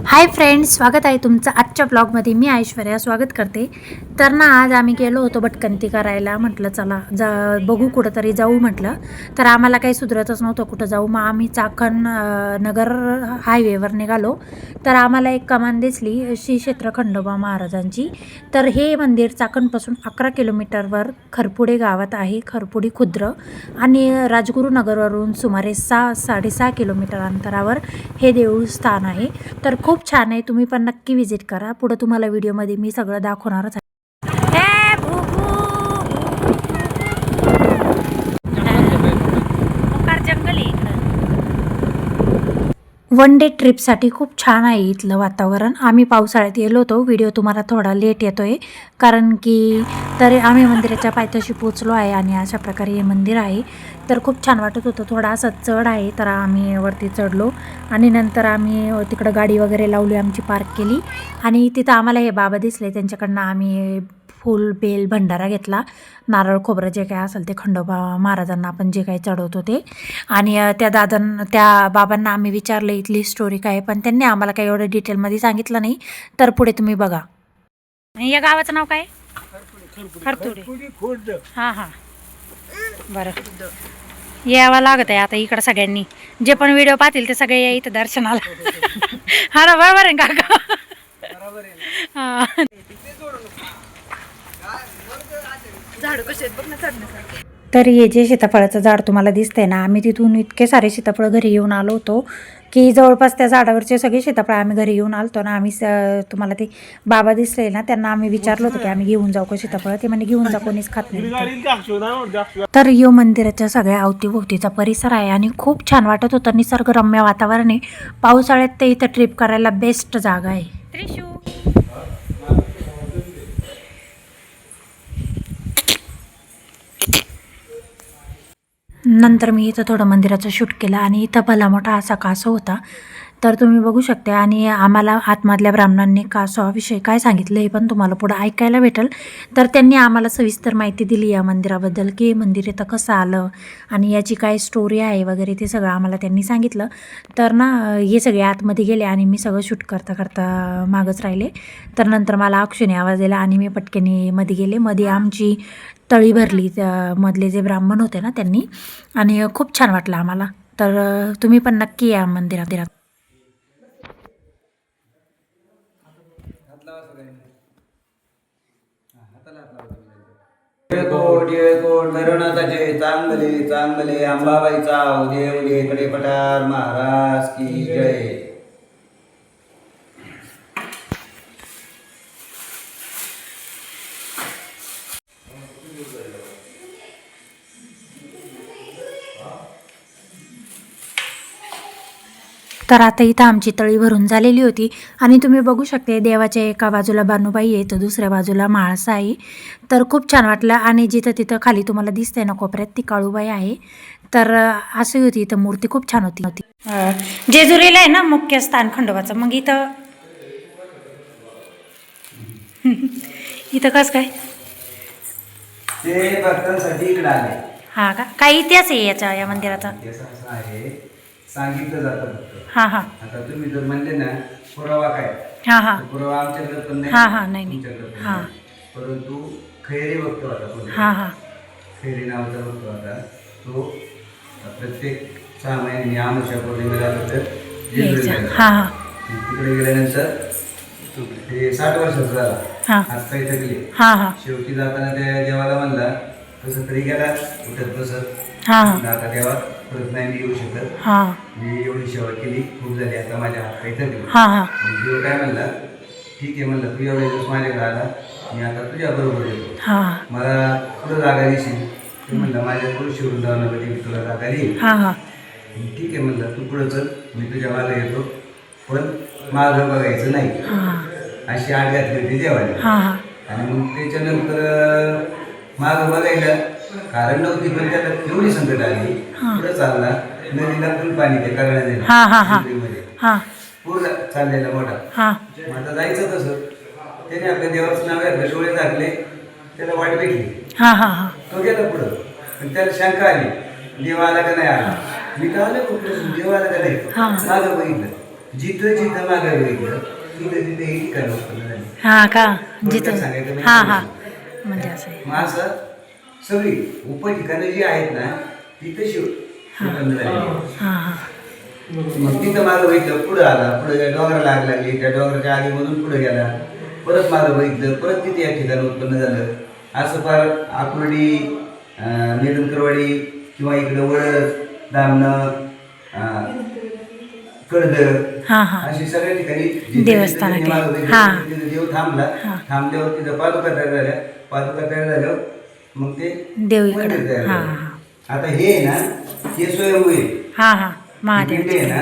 Hi friends, स्वागत आहे तुमचं आजच्या ब्लॉगमध्ये. मी ऐश्वर्या स्वागत करते. तर ना आज आम्ही गेलो होतो भटकंती करायला. म्हटलं चला बघू कुठंतरी जाऊ म्हटलं. तर आम्हाला काही सुधरतच नव्हतं कुठं जाऊ. मग आम्ही चाकण नगर हायवेवर निघालो. तर आम्हाला एक कमान दिसली श्री क्षेत्र खंडोबा महाराजांची. तर हे मंदिर चाकणपासून 11 किलोमीटरवर खरपुडे गावात आहे. खरपुडी खुर्द आणि राजगुरुनगरवरून सुमारे 6-6.5 किलोमीटर अंतरावर हे देवस्थान आहे. तर खूप छान आहे. तुम्ही पण नक्की विजिट करा. पुढे तुम्हाला व्हिडिओमध्ये मी सगळं दाखवणारच आहे. वन डे ट्रिपसाठी खूप छान आहे इथलं वातावरण. आम्ही पावसाळ्यात गेलो होतो. व्हिडिओ तुम्हाला थोडा लेट येतो आहे कारण की तर आम्ही मंदिराच्या पायथ्याशी पोचलो आहे आणि अशा प्रकारे हे मंदिर आहे. तर खूप छान वाटत होतं. थोडा असा चढ आहे तर आम्ही वरती चढलो आणि नंतर आम्ही तिकडं गाडी वगैरे लावली, आमची पार्क केली आणि तिथं आम्हाला हे बाबा दिसले. त्यांच्याकडनं आम्ही फूल बेल भंडारा घेतला. नारळ खोबरं जे काय असेल ते खंडोबा महाराजांना आपण जे काही चढवतो ते. आणि त्या बाबांना आम्ही विचारलं इथली स्टोरी काय, पण त्यांनी आम्हाला काही एवढं डिटेलमध्ये सांगितलं नाही. तर पुढे तुम्ही बघा. या गावाचं नाव काय? खरपुडे. हां हां, बरं. यावं लागत आहे आता इकडं सगळ्यांनी. जे पण व्हिडिओ पाहतील ते सगळे या इथं दर्शनाला. हा ना, बरोबर आहे काका. हां, झाड कसे आहेत बघ ना चढण्यासाठी. तर हे जे सीताफळाचं झाड तुम्हाला दिसतंय ना, आम्ही तिथून इतके सारे सीताफळ घरी येऊन आलो होतो की जवळपास त्या झाडावरचे सगळे सीताफळ आम्ही घरी येऊन आलतो ना. आम्ही तुम्हाला ते बाबा दिसले ना, त्यांना आम्ही विचारलं होतं की आम्ही घेऊन जाऊ का सीताफळ. ते म्हणजे घेऊन जा, कोणीच खात नाही. तर यो मंदिराच्या सगळ्या अवतीभोवतीचा परिसर आहे आणि खूप छान वाटत होतं. निसर्गरम्य वातावरण आहे. पावसाळ्यात ते इथं ट्रिप करायला बेस्ट जागा आहे. नंतर मी इथं थोडं मंदिराचं शूट केलं आणि इथं भला मोठा असा कासव होता. तर तुम्ही बघू शकता आणि आम्हाला आतमधल्या ब्राह्मणांनी कासवाविषयी काय सांगितलं हे पण तुम्हाला पुढं ऐकायला भेटेल. तर त्यांनी आम्हाला सविस्तर माहिती दिली या मंदिराबद्दल की हे मंदिर इथं कसं आलं आणि याची काय स्टोरी आहे वगैरे ते सगळं आम्हाला त्यांनी सांगितलं. तर ना हे सगळे आतमध्ये गेले आणि मी सगळं शूट करता करता मागच राहिले. तर नंतर मला अक्षुने आवाज दिला आणि मी पटकनी मध्ये गेले. मध्ये आमची तळी भरली त्या मधले जे ब्राह्मण होते ना त्यांनी, आणि खूप छान वाटलं आम्हाला. तर तुम्ही पण नक्की या मंदिरात. येळकोट भैरवनाथाचे चांगले चांगले अंबाबाईचा उदय उदय कडे पठार महाराज की जय. तर आता इथं आमची तळी भरून झालेली होती आणि तुम्ही बघू शकते देवाच्या एका बाजूला बानुबाई आहे तर दुसऱ्या बाजूला म्हाळसा आहे. तर खूप छान वाटलं. आणि जिथं तिथं खाली तुम्हाला दिसतंय ना कोपऱ्यात ती काळूबाई आहे. तर अशी होती इथं मूर्ती, खूप छान होती. जेजुरीला आहे ना मुख्य स्थान खंडोबाचं. मग इथं इथं कसं काय ते भक्तांसाठी इकडे आले. हां का, काही इतिहास आहे या मंदिराचा? असं आहे, सांगितलं जातं फक्त. हां हां आता तुम्ही जर म्हणले ना पुरावा काय, हां हां पुरावा आमच्याकडे पण नाही. हां हां नाही तुमच्याकडे पण हां नाही. परंतु खैरे भक्त होता कोणी, हां हां खैरे नावाचा भक्त होता. तो प्रत्येक 6 महिन्यांनी आमुष्या पौर्णिमेला यायचं. हां हां तिकडे गेल्यानंतर ते 60 वर्षाचा झाला. हां हात पाय थकले. हां हां शेवटी जाताना त्या देवाला म्हणला, कसं तरी गेला उठत बसत. हां हां आता देवा परत नाही मी येऊ शकत, हां मी एवढी सेवा केली खूप झाली, आता माझ्या हात पाय थकले. हां हां देव काय म्हणला, ठीक आहे म्हणलं, तू एवढे दिवस माझ्याकडे आला, मी आता तुझ्या बरोबर येतो, हां मला पुढं जागा देशील. ते म्हणलं माझ्या तुळशी वृंदावनामध्ये मी तुला जागा देईल. हां हां ठीक आहे म्हणलं, तू पुढं चल, मी तुझ्या मागे येतो, पण मागं बघायचं नाही. हां अशी आड घातली होती देवाने. हां हां आणि मग त्याच्यानंतर मागं बघायला कारण नव्हती, पण त्याला एवढी संकट आली. पुढं चालला, नदीला पण पाणी ते करण्यात हां हां हां हां पूर चाललेला मोठा. हां मग आता जायचं कसं, त्याने आपल्या देवाचं नाव घातलं, डोळे टाकले, त्याला वाट भेटली. हां हां हां तो गेला पुढं, पण त्याला शंका आली, देव आला का नाही आला. मी तर आलं कुठं, देव आला का नाही. मागं बघितलं जिथं जिथं मागं बघितलं तिथं तिथे ही ठिकाणं उत्पन्न झाली. हां का जिथं थोडक्यात सांगायचं म्हणजे हां हां म्हणजे असं आहे. मग असं सगळी उपठिकाणं जी आहेत ना तिथे उत्पन्न झाली. हां हां मग तिथं मागं बघितलं पुढं आला, पुढे डोंगराला आग लागली, त्या डोंगराच्या आगीमधून पुढे गेला, परत मागं बघितलं, परत तिथे या ठिकाणी उत्पन्न झालं. असं फार आकुर्डी, निरंतरवाडी किंवा इकडं वळद, दामणं, कर्दळ हां हां अशी सगळ्या ठिकाणी जिथे देवस्थानं जिथे काय? मागं बघितलं हां. तिथे तिथे देव थांबला. हां. थांबल्यावर तिथं पादुका तयार झाल्या, पादुका तयार झाल्यावर मग ते देव मंदिर इकडं तयार हां झालं. हां आता हे आहे ना हे स्वयंभू आहे. हां हां ही महादेव पिंड आहे ना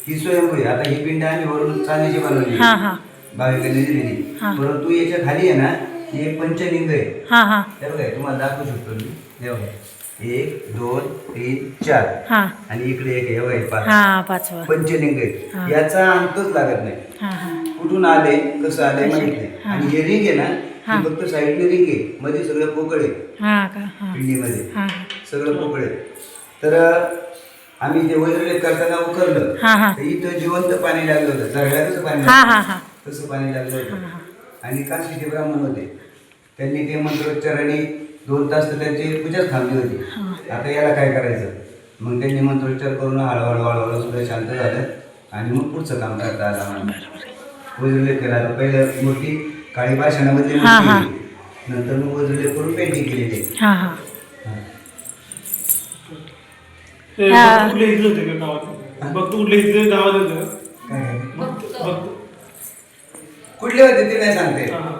ही स्वयंभू आहे. आता ही पिंड आम्ही वरून चांदीची बनवली हां हां भाविकांनी दिलेली, हां. परंतु याच्या खाली आहे ना हे पंचलिंग आहे. हां हां हे बघा तुम्हाला दाखवू शकतो मी. हे बघा 1 2 3 4 हां आणि इकडे एक हे बघा 5 हां पाचवं पंचलिंग हां. आहे. याचा अंतच लागत नाही. हां हां कुठून आले कसं आले माहित नाही. हां. आणि हे रिंग आहे ना हां. ही फक्त साईडने रिंग आहे, मध्ये सगळं पोकळ आहे. हां का हां पिंडीमध्ये हां सगळं पोकळ आहे. तर आम्ही ते वज्रलेप करताना उकरलं हां हां तर इथं जिवंत पाणी लागलं होतं. झाडाला कसं पाणी हां लागलं हां हां तसं पाणी लागलं हां होतं. हां आणि काशीचे ब्राह्मण होते, त्यांनी ते मंत्रोच्चाराने 2 तास तर त्यांची पूजाच थांबली होती. आता याला काय करायचं, मग त्यांनी मंत्रोच्चार करून हळूहळू हळूहळू सुद्धा शांत झालं आणि मग पुढचं काम करता आलं आम्हाला. वज्रलेप केला. आता पहिलं मूर्ती काळी पाषाणामधली हां, मूर्ती हां. होती. नंतर मग वज्रलेप करून पेंटिंग केलेली आहे. हां हां ते भक्त कुठले इथले होते का गावात? भक्त कुठले इथले गावात होते का? काय भक्त कुठले होते ते नाही सांगते. हां.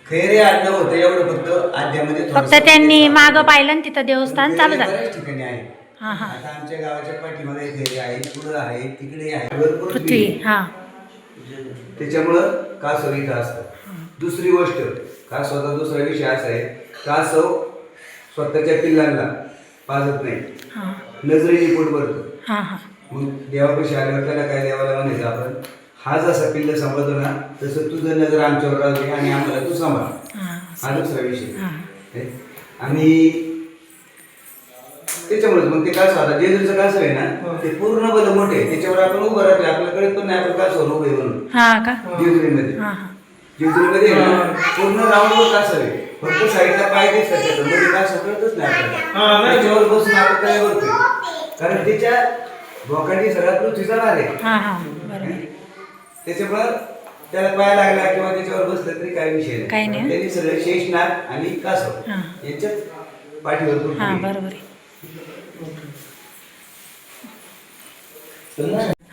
खैरे आडनाव होतं एवढं फक्त आद्यामध्ये फक्त थोडंसं त्यांनी म्हणजे मागं पाहिलं आणि तिथं देवस्थान चालू खैरे झालं बऱ्याच ठिकाणी आहे. हां हां आता आमच्या गावाच्या पाठीमागे खैरे आहे, पुढं आहे, तिकडे आहे, भरपूर पृथ्वी हां त्याच्यामुळं कासव इथं असतं. दुसरी गोष्ट कासवाचा दुसरा विषय असा आहे, कासव स्वतःच्या पिल्लांना पाजत नाही, हां नजरेने पोट भरतं. हां हां मग देवापाशी आल्यावर त्याला काय देवाला म्हणायचं आपण, हा जसा पिल्ल सांभाळतो ना तसं तुझं नजर आमच्यावर राहते आणि आम्हाला तू सांभाळ. हां हा दुसरा विषय. हां हे? आणि त्याच्यामुळेच मग ते कासव, आता जेजुरीचं कासव आहे ना ते पूर्ण बल मोठे आहे. त्याच्यावर आपण उभं राहतो, आपल्याला कळत पण नाही आपण कासव उभे म्हणून. हां का जेजुरीमध्ये हां हां जेजुरीमध्ये आहे ना पूर्ण राऊंडवर कासव आहे, फक्त साईडला पाय दिसतात त्याचं, मध्ये कासव कळतच नाही आपल्याला. त्याच्यावर बसून आपण काय करतोय, कारण त्याच्या भोकाटी सगळा पृथ्वीचा भार आहे. हां हां बरोबर त्याच्यामुळं त्याला पाय लागला किंवा त्याच्यावर बसलं तरी काही विषय काही नाही. त्यांनी सगळं शेषनाग आणि कासव हां यांच्यात पाठीवर पृथ्वी हां आहे. बरोबर आहे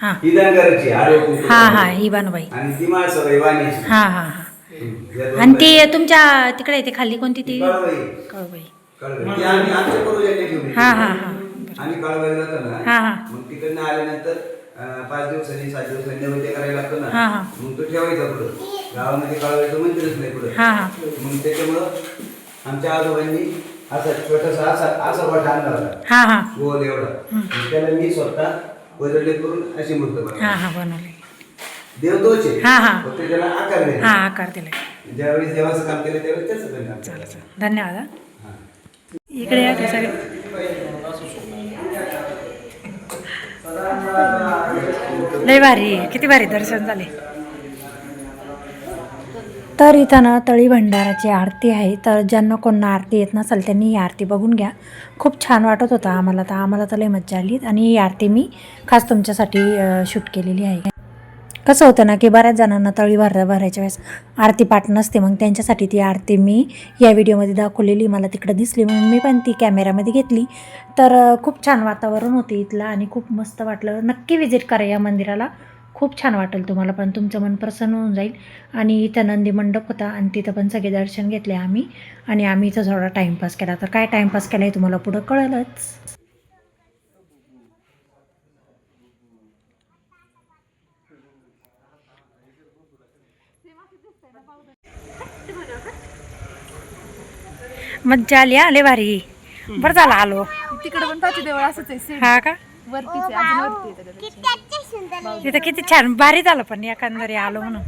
हां ही धनगराची आरोग्य हां हां ही बानुबाई आणि ती माळसबाई वाणीची. हां हां हां या दोन आणि ती बाई. तुमच्या तिकडे येते खाली कोणती ती कळवाई. कळबाई कळवाई. ती आम्ही आमच्या पूर्वजांनी ठेवली. हां हां हां आम्ही कळवाईला जातो ना हां हां मग तिकडनं आल्यानंतर 5 दिवसांनी 7 दिवसांनी नैवेद्य करायला लागतो ना, हां हां मग तो ठेवायचा पुढं. गावामध्ये कळवायचं मंदिरच नाही पुढं. हां हां मग त्याच्यामुळं आमच्या आजोबांनी असा छोटासा असा वाटा आणला होता हां हां गोल एवढा. मग त्याला मी स्वतः वजरलेप करून अशी मूर्त बनवली. हां हां बनवले देव तोच आहे, हां हां फक्त त्याला आकार हां दिला. आकार दिला ज्यावेळेस देवाचं काम केलं त्यावेळेस त्याचं पण काम चालेल केलं. चालेल धन्यवाद हां. हां. इकडे या ते सगळे लय भारी किती भारी दर्शन झाले. तर इथं ना तळी भंडाराची आरती आहे, तर ज्यांना कोणा आरती येत नसेल त्यांनी ही आरती बघून घ्या. खूप छान वाटत होतं आम्हाला तर लय मज्जा आली. आणि ही आरती मी खास तुमच्यासाठी शूट केलेली आहे. कसं होतं ना की बऱ्याच जणांना तळी भरायच्या वेळेस आरती पाठ नसते, मग त्यांच्यासाठी ती आरती मी या व्हिडिओमध्ये दाखवलेली. मला तिकडं दिसली म्हणून मी पण ती कॅमेऱ्यामध्ये घेतली. तर खूप छान वातावरण होते इथलं आणि खूप मस्त वाटलं. नक्की व्हिजिट करा या मंदिराला, खूप छान वाटेल तुम्हाला पण, तुमचं मन प्रसन्न होऊन जाईल. आणि इथं नंदी मंडप होता आणि तिथं पण सगळे दर्शन घेतले आम्ही. आणि आम्ही इथं थोडा टाईमपास केला. तर काय टाईमपास केला आहे तुम्हाला पुढं कळलंच. मज्जा आली आले भारी. बरं झालं आलो. तिकडे पण पाची देवळ असंच आहे सेम हा का वरतीच आहे अजून वरती आहे त्याच्यापेक्षा. तिथं किती छान भारी झालं पण एकंदरी आलो म्हणून.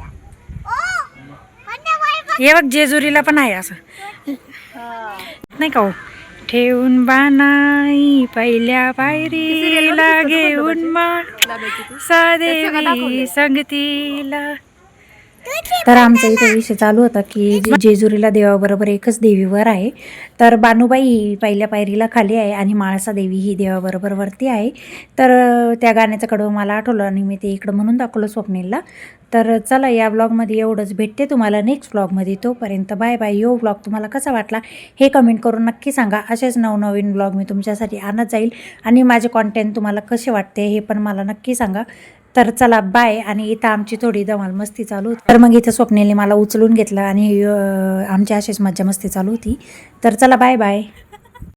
हे बघ जेजुरीला पण आहे असं नाही का हो, ठेवून बानाई पहिल्या पायरीला घेऊन माळ सादेवी संगतीला. तर आमचा इथे विषय चालू होता की जेजुरीला देवाबरोबर एकच देवीवर आहे. तर बानुबाई ही पहिल्या पायरीला खाली आहे आणि माळसा देवी ही देवाबरोबर वरती आहे. तर त्या गाण्याचं कडवं मला आठवलं आणि मी ते इकडं म्हणून दाखवलं स्वप्नीलला. तर चला या व्लॉगमध्ये एवढंच. भेटते तुम्हाला नेक्स्ट व्लॉगमध्ये. तोपर्यंत बाय बाय. यो व्लॉग तुम्हाला कसा वाटला हे कमेंट करून नक्की सांगा. असेच नवनवीन व्लॉग मी तुमच्यासाठी आणत जाईल आणि माझे कॉन्टेंट तुम्हाला कसे वाटते हे पण मला नक्की सांगा. तर चला बाय. आणि इथं आमची थोडी धमाल मस्ती चालू होती. तर मग इथं स्वप्नीलने मला उचलून घेतलं आणि आमची अशीच मज्जा मस्ती चालू होती. तर चला बाय बाय.